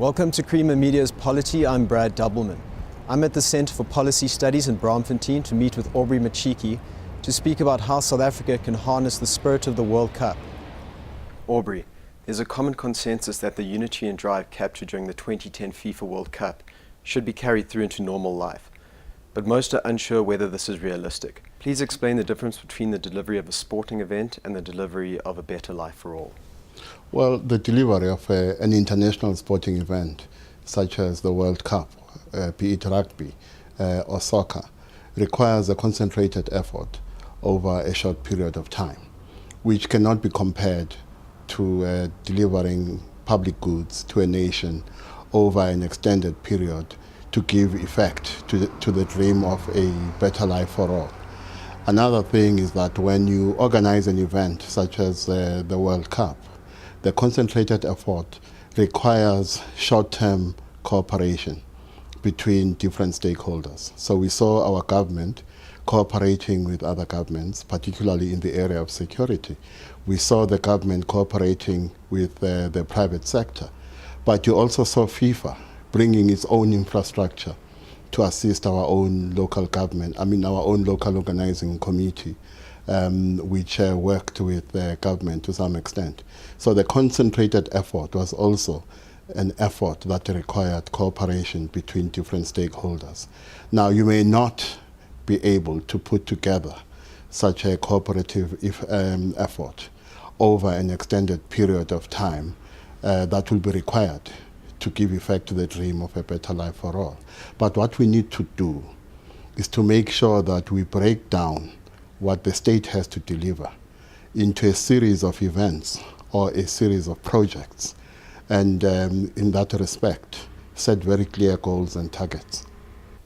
Welcome to Creamer Media's Polity. I'm Brad Doubleman. I'm at the Centre for Policy Studies in Braamfontein to meet with Aubrey Machiki to speak about how South Africa can harness the spirit of the World Cup. Aubrey, there's a common consensus that the unity and drive captured during the 2010 FIFA World Cup should be carried through into normal life, but most are unsure whether this is realistic. Please explain the difference between the delivery of a sporting event and the delivery of a better life for all. Well, the delivery of an international sporting event, such as the World Cup, be it rugby or soccer, requires a concentrated effort over a short period of time, which cannot be compared to delivering public goods to a nation over an extended period to give effect to the dream of a better life for all. Another thing is that when you organize an event such as the World Cup, the concentrated effort requires short-term cooperation between different stakeholders. So we saw our government cooperating with other governments, particularly in the area of security. We saw the government cooperating with the private sector. But you also saw FIFA bringing its own infrastructure to assist our own local government, our own local organizing committee, which worked with the government to some extent. So the concentrated effort was also an effort that required cooperation between different stakeholders. Now, you may not be able to put together such a cooperative effort over an extended period of time that will be required to give effect to the dream of a better life for all. But what we need to do is to make sure that we break down what the state has to deliver into a series of events or a series of projects, and in that respect, set very clear goals and targets.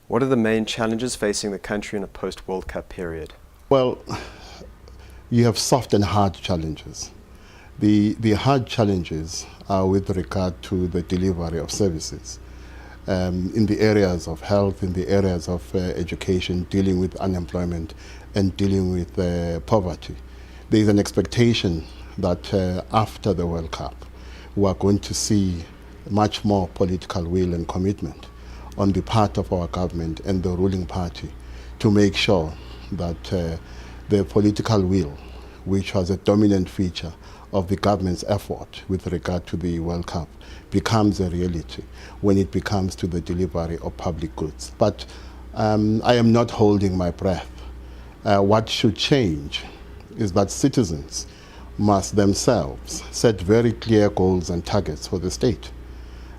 What are the main challenges facing the country in a post-World Cup period? Well, you have soft and hard challenges. The hard challenges are with regard to the delivery of services in the areas of health, in the areas of education, dealing with unemployment and dealing with poverty. There is an expectation that after the World Cup, we are going to see much more political will and commitment on the part of our government and the ruling party to make sure that the political will, which was a dominant feature of the government's effort with regard to the World Cup, becomes a reality when it becomes to the delivery of public goods. But I am not holding my breath. What should change is that citizens must themselves set very clear goals and targets for the state.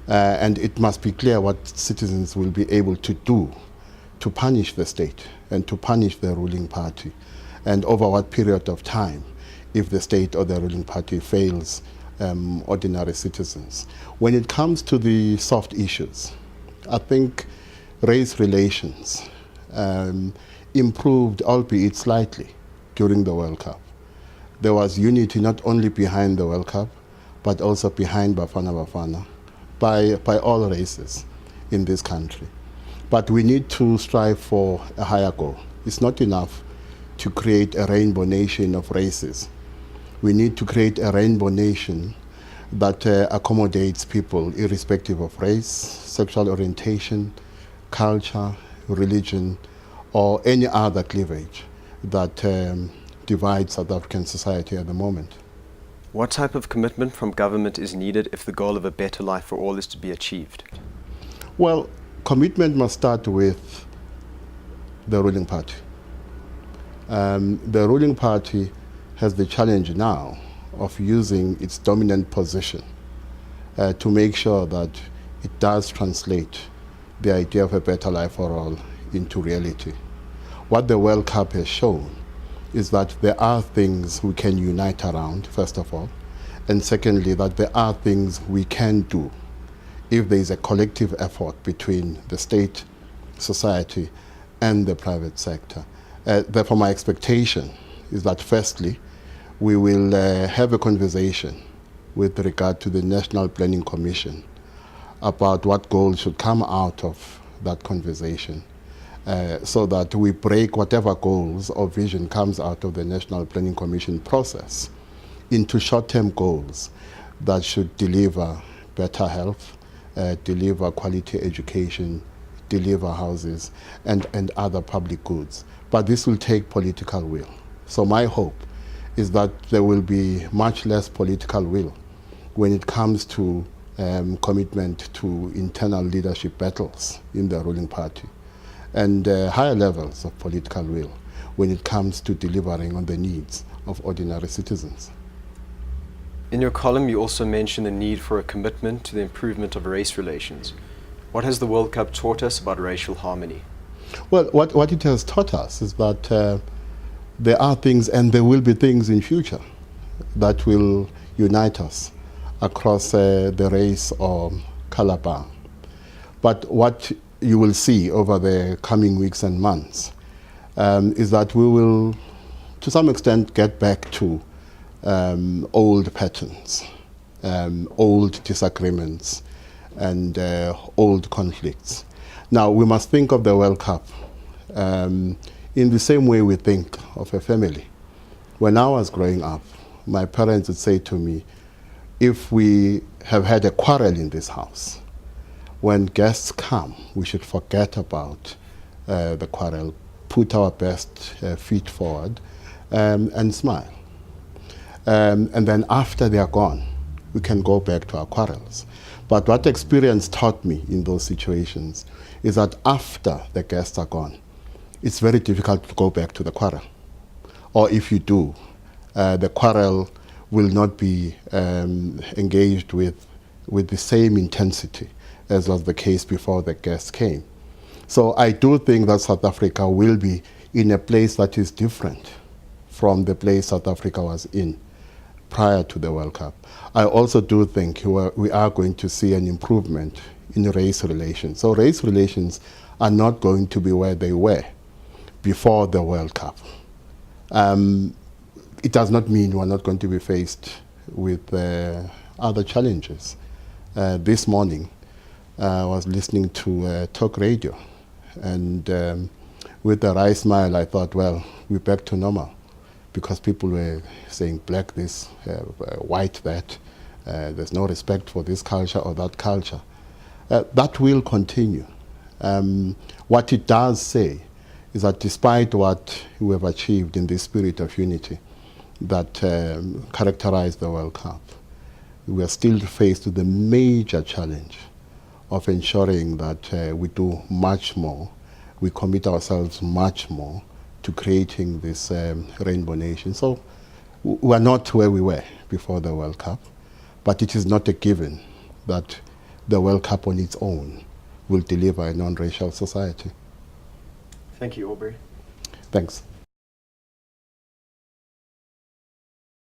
And it must be clear what citizens will be able to do to punish the state and to punish the ruling party, and over what period of time if the state or the ruling party fails ordinary citizens. When it comes to the soft issues, I think race relations improved, albeit slightly, during the World Cup. There was unity not only behind the World Cup, but also behind Bafana Bafana, by all races in this country. But we need to strive for a higher goal. It's not enough to create a rainbow nation of races. We need to create a rainbow nation that accommodates people irrespective of race, sexual orientation, culture, religion, or any other cleavage that divides South African society at the moment. What type of commitment from government is needed if the goal of a better life for all is to be achieved? Well, commitment must start with the ruling party. The ruling party has the challenge now of using its dominant position to make sure that it does translate the idea of a better life for all into reality. What the World Cup has shown is that there are things we can unite around, first of all, and secondly, that there are things we can do if there is a collective effort between the state, society, and the private sector. Therefore, my expectation is that firstly, we will have a conversation with regard to the National Planning Commission about what goals should come out of that conversation, so that we break whatever goals or vision comes out of the National Planning Commission process into short-term goals that should deliver better health, deliver quality education, deliver houses, and other public goods. But this will take political will. So my hope is that there will be much less political will when it comes to commitment to internal leadership battles in the ruling party, and higher levels of political will when it comes to delivering on the needs of ordinary citizens. In your column, you also mention the need for a commitment to the improvement of race relations. What has the World Cup taught us about racial harmony? Well, what it has taught us is that there are things, and there will be things in future, that will unite us across the race or color bar. But what you will see over the coming weeks and months is that we will, to some extent, get back to old patterns, old disagreements, and old conflicts. Now, we must think of the World Cup in the same way we think of a family. When I was growing up, my parents would say to me, if we have had a quarrel in this house, when guests come, we should forget about the quarrel, put our best feet forward, and smile. And then after they are gone, we can go back to our quarrels. But what experience taught me in those situations is that after the guests are gone, it's very difficult to go back to the quarrel. Or if you do, the quarrel will not be engaged with the same intensity as was the case before the guests came. So I do think that South Africa will be in a place that is different from the place South Africa was in prior to the World Cup. I also do think we are going to see an improvement in race relations. So race relations are not going to be where they were before the World Cup. It does not mean we're not going to be faced with other challenges. This morning, I was listening to talk radio, and with a wry smile, I thought, well, we're back to normal, because people were saying black this, white that, there's no respect for this culture or that culture. That will continue. What it does say is that despite what we have achieved in this spirit of unity that characterized the World Cup, we are still faced with the major challenge of ensuring that we do much more, we commit ourselves much more to creating this rainbow nation. So we are not where we were before the World Cup, but it is not a given that the World Cup on its own will deliver a non-racial society. Thank you, Aubrey. Thanks.